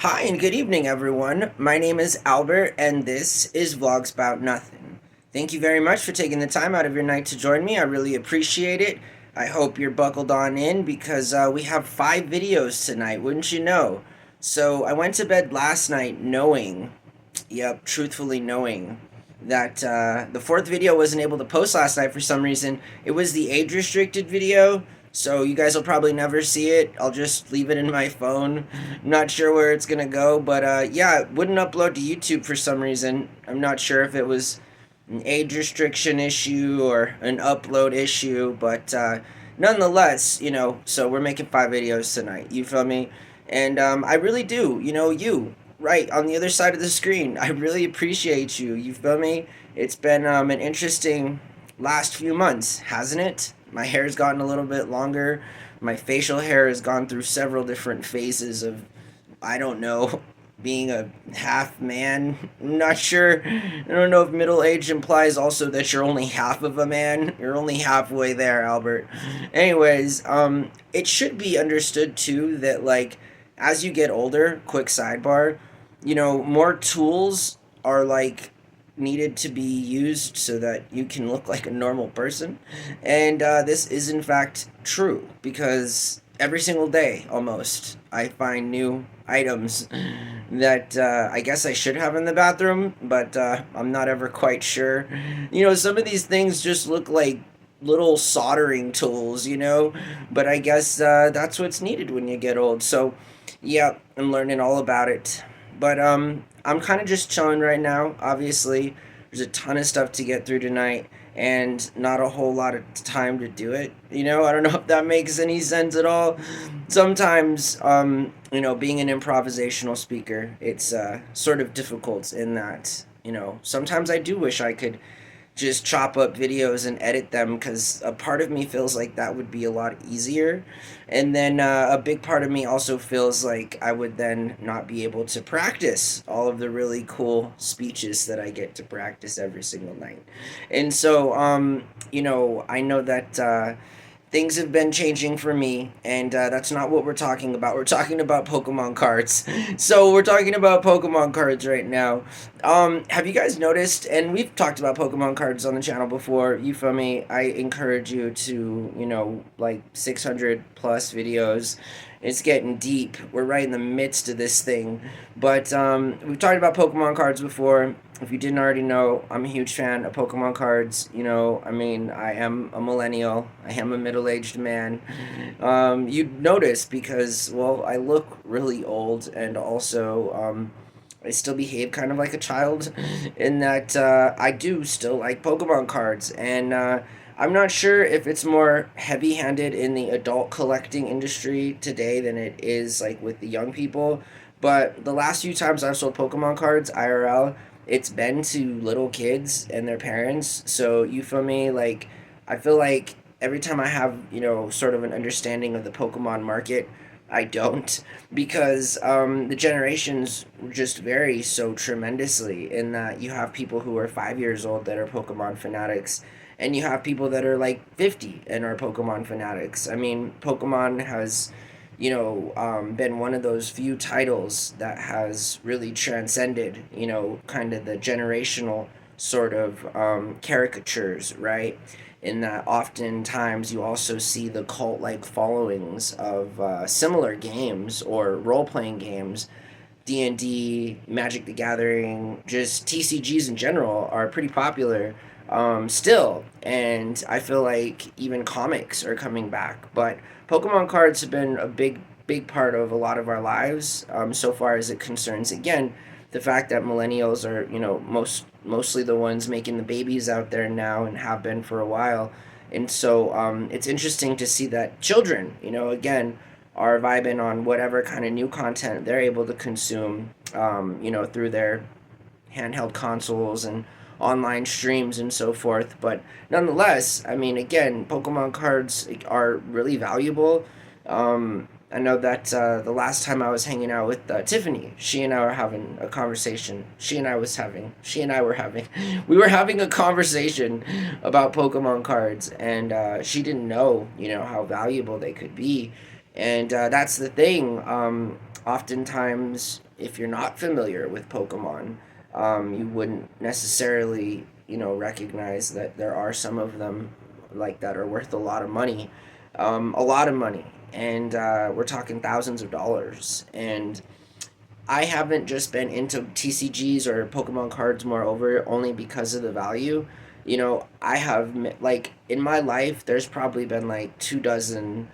Hi and good evening, everyone. My name is Albert, and this is VlogsBoutNothin. Thank you very much for taking the time out of your night to join me. I really appreciate it. I hope you're buckled on in because we have 5 videos tonight, wouldn't you know? So I went to bed last night knowing, truthfully knowing, that the fourth video wasn't able to post last night for some reason. It was the age restricted video, so you guys will probably never see it. I'll just leave it in my phone. I'm not sure where it's gonna go, but yeah, it wouldn't upload to YouTube for some reason. I'm not sure if it was an age restriction issue or an upload issue, but nonetheless, so we're making 5 videos tonight. You feel me? And I really do, you right on the other side of the screen. I really appreciate you. You feel me? It's been an interesting last few months, hasn't it? My hair's gotten a little bit longer. My facial hair has gone through several different phases of, I don't know, being a half man. I'm not sure. I don't know if middle age implies also that you're only half of a man. You're only halfway there, Albert. Anyways, it should be understood too that like as you get older, quick sidebar, more tools are like needed to be used so that you can look like a normal person. And this is in fact true because every single day almost I find new items that I guess I should have in the bathroom, but I'm not ever quite sure. Some of these things just look like little soldering tools, but I guess that's what's needed when you get old. So, yeah, I'm learning all about it. But I'm kind of just chilling right now. Obviously, there's a ton of stuff to get through tonight and not a whole lot of time to do it. I don't know if that makes any sense at all. Sometimes, being an improvisational speaker, it's sort of difficult in that, sometimes I do wish I could just chop up videos and edit them because a part of me feels like that would be a lot easier. And then a big part of me also feels like I would then not be able to practice all of the really cool speeches that I get to practice every single night. And so, I know that things have been changing for me, and that's not what we're talking about. We're talking about Pokemon cards. So we're talking about Pokemon cards right now. Have you guys noticed? And we've talked about Pokemon cards on the channel before. You feel me? I encourage you to, like 600 plus videos. It's getting deep. We're right in the midst of this thing. But we've talked about Pokemon cards before. If you didn't already know, I'm a huge fan of Pokemon cards. I am a millennial. I am a middle-aged man. You'd notice because, well, I look really old, and also I still behave kind of like a child in that I do still like Pokemon cards. And I'm not sure if it's more heavy-handed in the adult collecting industry today than it is like with the young people. But the last few times I've sold Pokemon cards IRL, it's been to little kids and their parents. So you feel me? Like I feel like every time I have, sort of an understanding of the Pokemon market, I don't because the generations just vary so tremendously in that you have people who are 5 years old that are Pokemon fanatics, and you have people that are like 50 and are Pokemon fanatics. I mean, Pokemon has, been one of those few titles that has really transcended, kind of the generational sort of caricatures, right? In that oftentimes you also see the cult like followings of similar games or role playing games. D&D, Magic the Gathering, just TCGs in general are pretty popular still, and I feel like even comics are coming back. But Pokemon cards have been a big part of a lot of our lives so far as it concerns, again, the fact that millennials are, mostly the ones making the babies out there now and have been for a while. And so it's interesting to see that children, again, are vibing on whatever kind of new content they're able to consume, through their handheld consoles and online streams and so forth. But nonetheless, I mean, again, Pokemon cards are really valuable. I know that the last time I was hanging out with Tiffany, she and I were having a conversation. We were having a conversation about Pokemon cards, and she didn't know, how valuable they could be. And that's the thing. Oftentimes, if you're not familiar with Pokemon, you wouldn't necessarily, recognize that there are some of them like that are worth a lot of money, and we're talking thousands of dollars. And I haven't just been into TCGs or Pokemon cards, moreover, only because of the value. I have, like, in my life, there's probably been like 2 dozen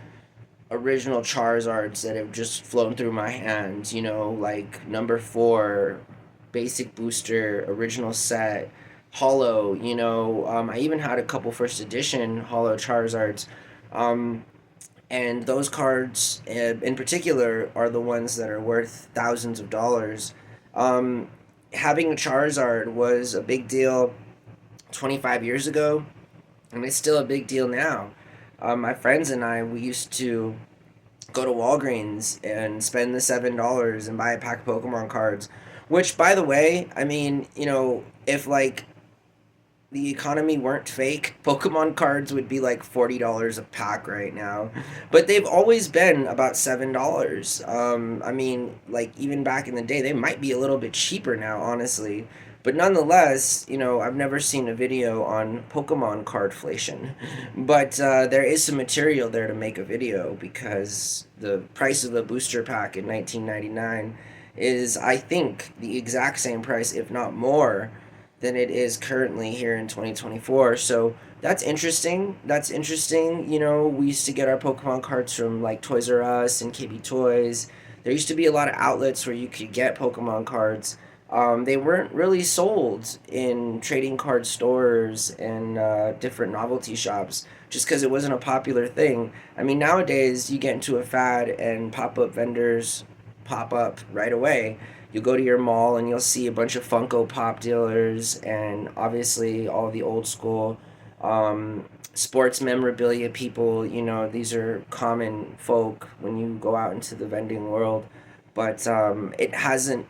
original Charizards that have just flown through my hands, like number four, basic booster, original set, hollow, I even had a couple first edition hollow Charizards. Um, and those cards, in particular, are the ones that are worth thousands of dollars. Um, Having a Charizard was a big deal 25 years ago, and it's still a big deal now. My friends and I, we used to go to Walgreens and spend the $7 and buy a pack of Pokemon cards. Which, by the way, I mean, if like the economy weren't fake, Pokemon cards would be like $40 a pack right now. But they've always been about $7. I mean, like even back in the day, they might be a little bit cheaper now, honestly. But nonetheless, I've never seen a video on Pokemon cardflation. But there is some material there to make a video because the price of the booster pack in 1999 is, I think, the exact same price, if not more, than it is currently here in 2024. So that's interesting. That's interesting. We used to get our Pokemon cards from like Toys R Us and KB Toys. There used to be a lot of outlets where you could get Pokemon cards. They weren't really sold in trading card stores and different novelty shops just because it wasn't a popular thing. I mean, nowadays you get into a fad and pop up vendors pop up right away. You'll go to your mall and you'll see a bunch of Funko Pop dealers and obviously all the old school sports memorabilia people. These are common folk when you go out into the vending world. But it hasn't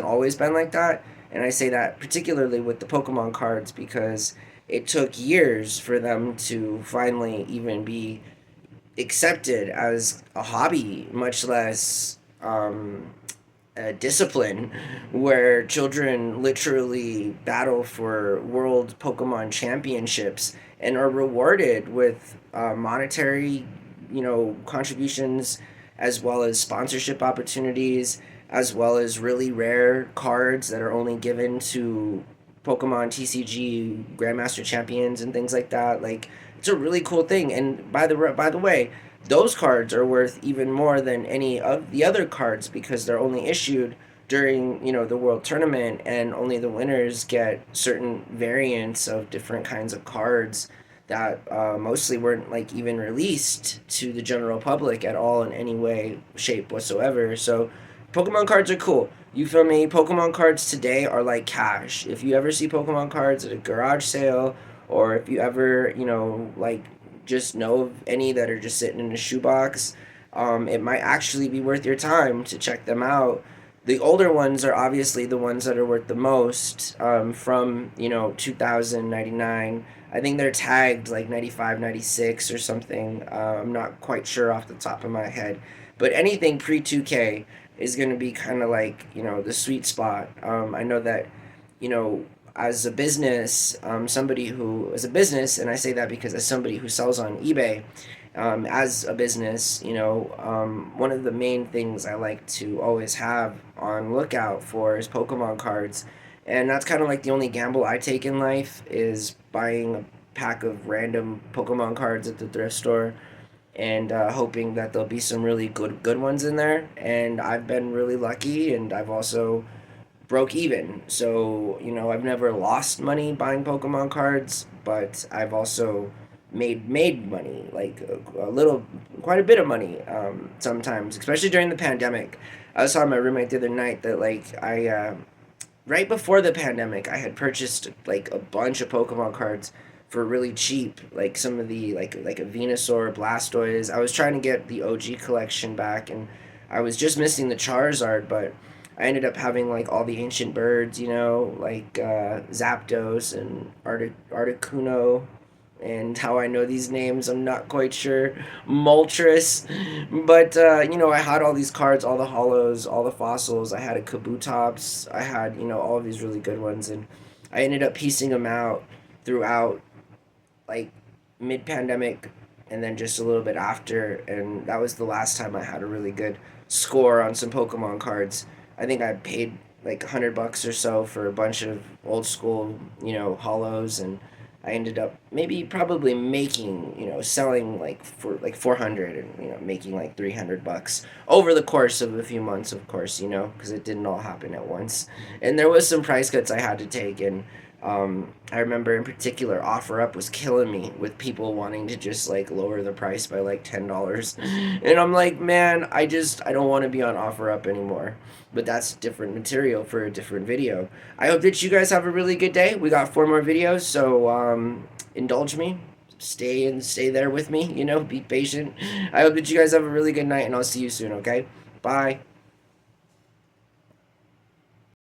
always been like that. And I say that particularly with the Pokemon cards because it took years for them to finally even be accepted as a hobby, much less a discipline where children literally battle for world Pokemon championships and are rewarded with monetary, contributions, as well as sponsorship opportunities, as well as really rare cards that are only given to Pokemon TCG Grandmaster champions and things like that. Like, it's a really cool thing. And by the way, those cards are worth even more than any of the other cards because they're only issued during the world tournament, and only the winners get certain variants of different kinds of cards that mostly weren't like even released to the general public at all in any way, shape whatsoever. So Pokemon cards are cool. You feel me? Pokemon cards today are like cash. If you ever see Pokemon cards at a garage sale, or if you ever, like just know of any that are just sitting in a shoebox, it might actually be worth your time to check them out. The older ones are obviously the ones that are worth the most, from 2099. I think they're tagged like 95, 96 or something. I'm not quite sure off the top of my head. But anything pre 2K is going to be kind of like, the sweet spot. I know that, you know, as a business, somebody who is a business, and I say that because as somebody who sells on eBay, as a business, one of the main things I like to always have on lookout for is Pokemon cards. And that's kind of like the only gamble I take in life is buying a pack of random Pokemon cards at the thrift store and hoping that there'll be some really good ones in there. And I've been really lucky, and I've also broke even. So, I've never lost money buying Pokemon cards, but I've also made money, like a little, quite a bit of money, sometimes, especially during the pandemic. I was telling my roommate the other night that like right before the pandemic, I had purchased like a bunch of Pokemon cards for really cheap, like some of the like a Venusaur, Blastoise. I was trying to get the OG collection back, and I was just missing the Charizard, but I ended up having like all the ancient birds, like Zapdos and Articuno, And how I know these names, I'm not quite sure. Moltres. But, I had all these cards, all the hollows, all the fossils. I had a Kabutops. I had, all of these really good ones. And I ended up piecing them out throughout, like, mid-pandemic and then just a little bit after. And that was the last time I had a really good score on some Pokemon cards. I think I paid like $100 or so for a bunch of old school, hollows, and I ended up maybe probably making, selling like for like 400 and making like $300 over the course of a few months, of course, because it didn't all happen at once. And there was some price cuts I had to take, and I remember in particular, OfferUp was killing me with people wanting to just like lower the price by like $10, and I'm like, man, I don't want to be on OfferUp anymore. But that's different material for a different video. I hope that you guys have a really good day. We got 4 more videos, so indulge me. Stay there with me. Be patient. I hope that you guys have a really good night, and I'll see you soon. Okay, bye.